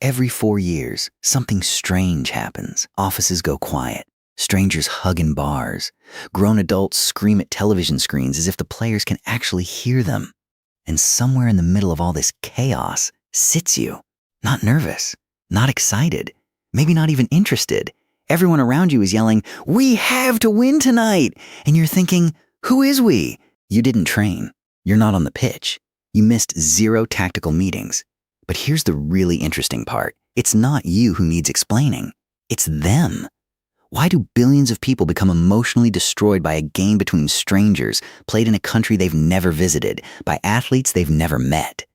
Every 4 years, something strange happens. Offices go quiet. Strangers hug in bars. Grown adults scream at television screens as if the players can actually hear them. And somewhere in the middle of all this chaos sits you. Not nervous, not excited, maybe not even interested. Everyone around you is yelling, "We have to win tonight!" And you're thinking, who is we? You didn't train. You're not on the pitch. You missed 0 tactical meetings. But here's the really interesting part. It's not you who needs explaining. It's them. Why do billions of people become emotionally destroyed by a game between strangers played in a country they've never visited, by athletes they've never met?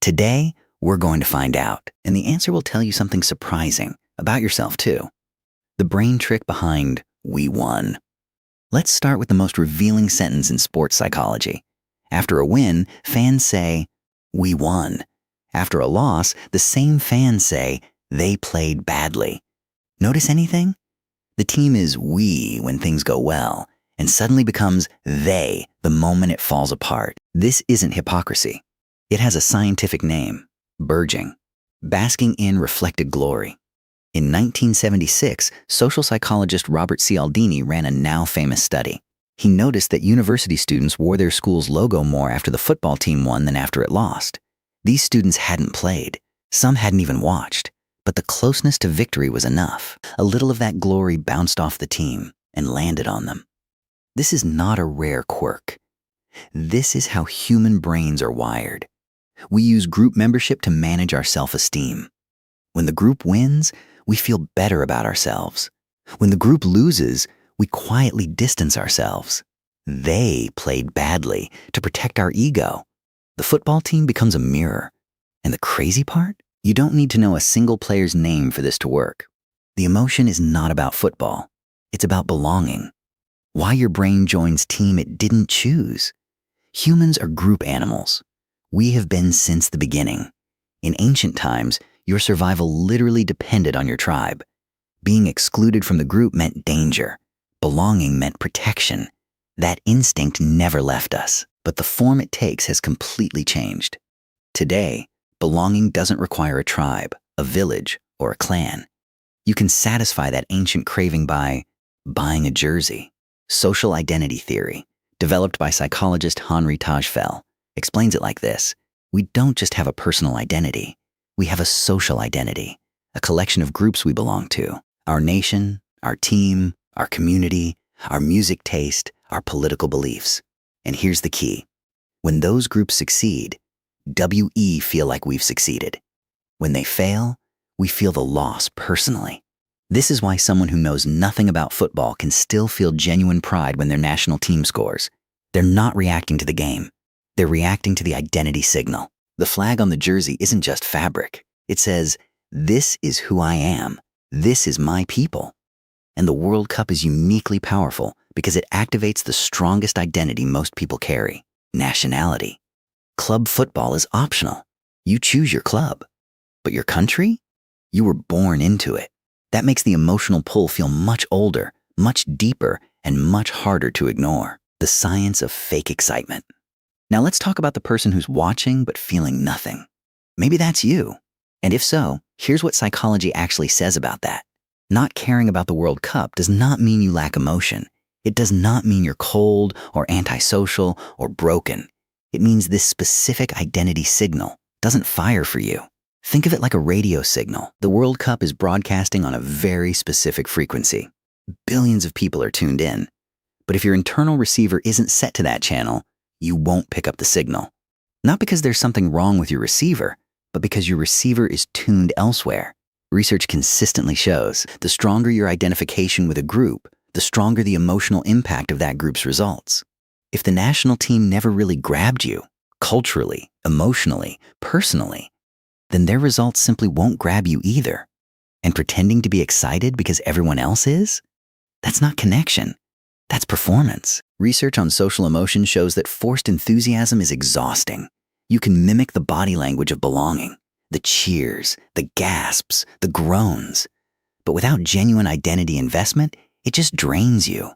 Today, we're going to find out, and the answer will tell you something surprising about yourself too. The brain trick behind "we won." Let's start with the most revealing sentence in sports psychology. After a win, fans say, "We won." After a loss, the same fans say, "They played badly." Notice anything? The team is "we" when things go well, and suddenly becomes "they" the moment it falls apart. This isn't hypocrisy. It has a scientific name: burgeoning. Basking in reflected glory. In 1976, social psychologist Robert Cialdini ran a now famous study. He noticed that university students wore their school's logo more after the football team won than after it lost. These students hadn't played. Some hadn't even watched. But the closeness to victory was enough. A little of that glory bounced off the team and landed on them. This is not a rare quirk. This is how human brains are wired. We use group membership to manage our self-esteem. When the group wins, we feel better about ourselves. When the group loses, we quietly distance ourselves. They played badly to protect our ego. The football team becomes a mirror. And the crazy part? You don't need to know a single player's name for this to work. The emotion is not about football. It's about belonging. Why your brain joins team it didn't choose. Humans are group animals. We have been since the beginning. In ancient times, your survival literally depended on your tribe. Being excluded from the group meant danger. Belonging meant protection. That instinct never left us, but the form it takes has completely changed. Today, belonging doesn't require a tribe, a village, or a clan. You can satisfy that ancient craving by buying a jersey. Social identity theory, developed by psychologist Henri Tajfel, explains it like this. We don't just have a personal identity. We have a social identity, a collection of groups we belong to. Our nation, our team, our community, our music taste, our political beliefs. And here's the key. When those groups succeed, we feel like we've succeeded. When they fail, we feel the loss personally. This is why someone who knows nothing about football can still feel genuine pride when their national team scores. They're not reacting to the game. They're reacting to the identity signal. The flag on the jersey isn't just fabric. It says, "This is who I am. This is my people." And the World Cup is uniquely powerful because it activates the strongest identity most people carry: nationality. Club football is optional. You choose your club. But your country? You were born into it. That makes the emotional pull feel much older, much deeper, and much harder to ignore. The science of fake excitement. Now let's talk about the person who's watching but feeling nothing. Maybe that's you. And if so, here's what psychology actually says about that. Not caring about the World Cup does not mean you lack emotion. It does not mean you're cold or antisocial or broken. It means this specific identity signal doesn't fire for you. Think of it like a radio signal. The World Cup is broadcasting on a very specific frequency. Billions of people are tuned in. But if your internal receiver isn't set to that channel, you won't pick up the signal. Not because there's something wrong with your receiver, but because your receiver is tuned elsewhere. Research consistently shows the stronger your identification with a group, the stronger the emotional impact of that group's results. If the national team never really grabbed you, culturally, emotionally, personally, then their results simply won't grab you either. And pretending to be excited because everyone else is? That's not connection. That's performance. Research on social emotion shows that forced enthusiasm is exhausting. You can mimic the body language of belonging, the cheers, the gasps, the groans. But without genuine identity investment, it just drains you.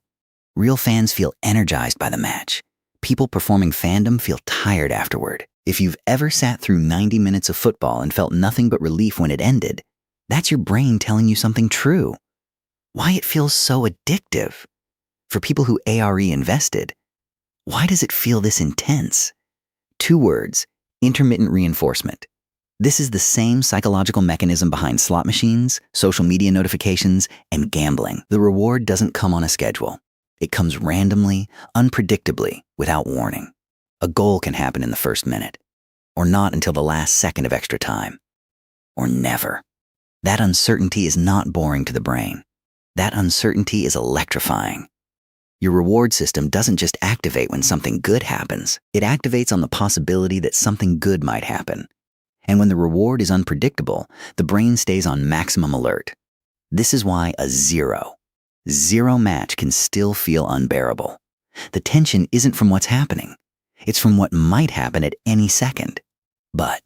Real fans feel energized by the match. People performing fandom feel tired afterward. If you've ever sat through 90 minutes of football and felt nothing but relief when it ended, that's your brain telling you something true. Why it feels so addictive. For people who ARE invested, why does it feel this intense? 2 words, intermittent reinforcement. This is the same psychological mechanism behind slot machines, social media notifications, and gambling. The reward doesn't come on a schedule. It comes randomly, unpredictably, without warning. A goal can happen in the first minute, or not until the last second of extra time, or never. That uncertainty is not boring to the brain. That uncertainty is electrifying. Your reward system doesn't just activate when something good happens. It activates on the possibility that something good might happen. And when the reward is unpredictable, the brain stays on maximum alert. This is why a zero match can still feel unbearable. The tension isn't from what's happening. It's from what might happen at any second. But,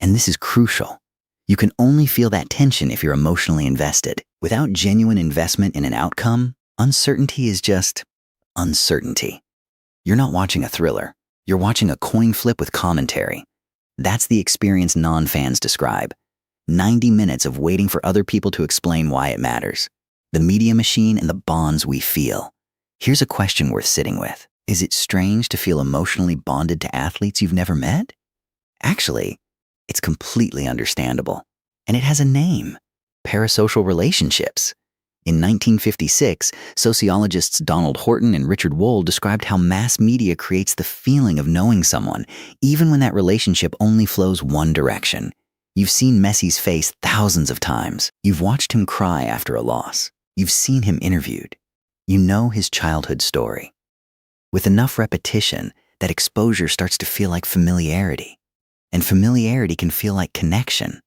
and this is crucial, you can only feel that tension if you're emotionally invested. Without genuine investment in an outcome, uncertainty is just uncertainty. You're not watching a thriller. You're watching a coin flip with commentary. That's the experience non-fans describe. 90 minutes of waiting for other people to explain why it matters. The media machine and the bonds we feel. Here's a question worth sitting with. Is it strange to feel emotionally bonded to athletes you've never met? Actually, it's completely understandable. And it has a name: parasocial relationships. In 1956, sociologists Donald Horton and Richard Wohl described how mass media creates the feeling of knowing someone, even when that relationship only flows one direction. You've seen Messi's face thousands of times. You've watched him cry after a loss. You've seen him interviewed. You know his childhood story. With enough repetition, that exposure starts to feel like familiarity. And familiarity can feel like connection,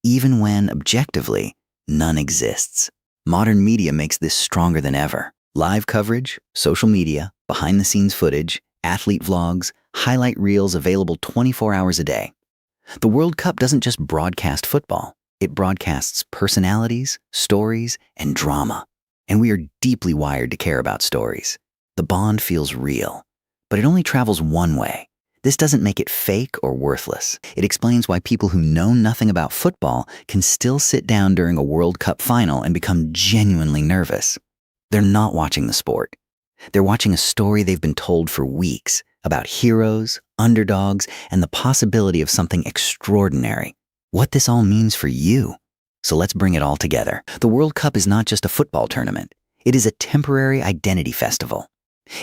even when, objectively, none exists. Modern media makes this stronger than ever. Live coverage, social media, behind-the-scenes footage, athlete vlogs, highlight reels available 24 hours a day. The World Cup doesn't just broadcast football. It broadcasts personalities, stories, and drama. And we are deeply wired to care about stories. The bond feels real. But it only travels one way. This doesn't make it fake or worthless. It explains why people who know nothing about football can still sit down during a World Cup final and become genuinely nervous. They're not watching the sport. They're watching a story they've been told for weeks about heroes, underdogs, and the possibility of something extraordinary. What this all means for you. So let's bring it all together. The World Cup is not just a football tournament. It is a temporary identity festival.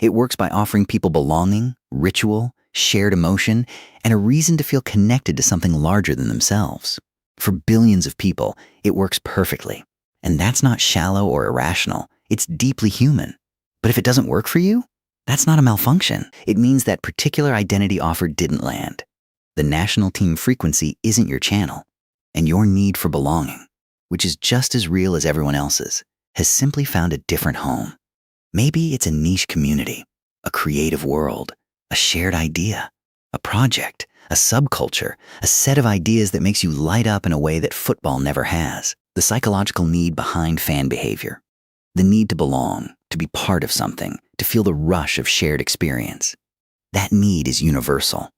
It works by offering people belonging, ritual, shared emotion, and a reason to feel connected to something larger than themselves. For billions of people, it works perfectly. And that's not shallow or irrational. It's deeply human. But if it doesn't work for you, that's not a malfunction. It means that particular identity offer didn't land. The national team frequency isn't your channel, and your need for belonging, which is just as real as everyone else's, has simply found a different home. Maybe it's a niche community, a creative world, a shared idea, a project, a subculture, a set of ideas that makes you light up in a way that football never has. The psychological need behind fan behavior. The need to belong, to be part of something, to feel the rush of shared experience. That need is universal.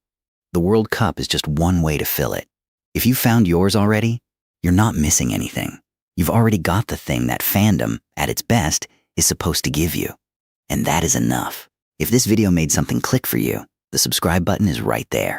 The World Cup is just one way to fill it. If you found yours already, you're not missing anything. You've already got the thing that fandom, at its best, is supposed to give you. And that is enough. If this video made something click for you, the subscribe button is right there.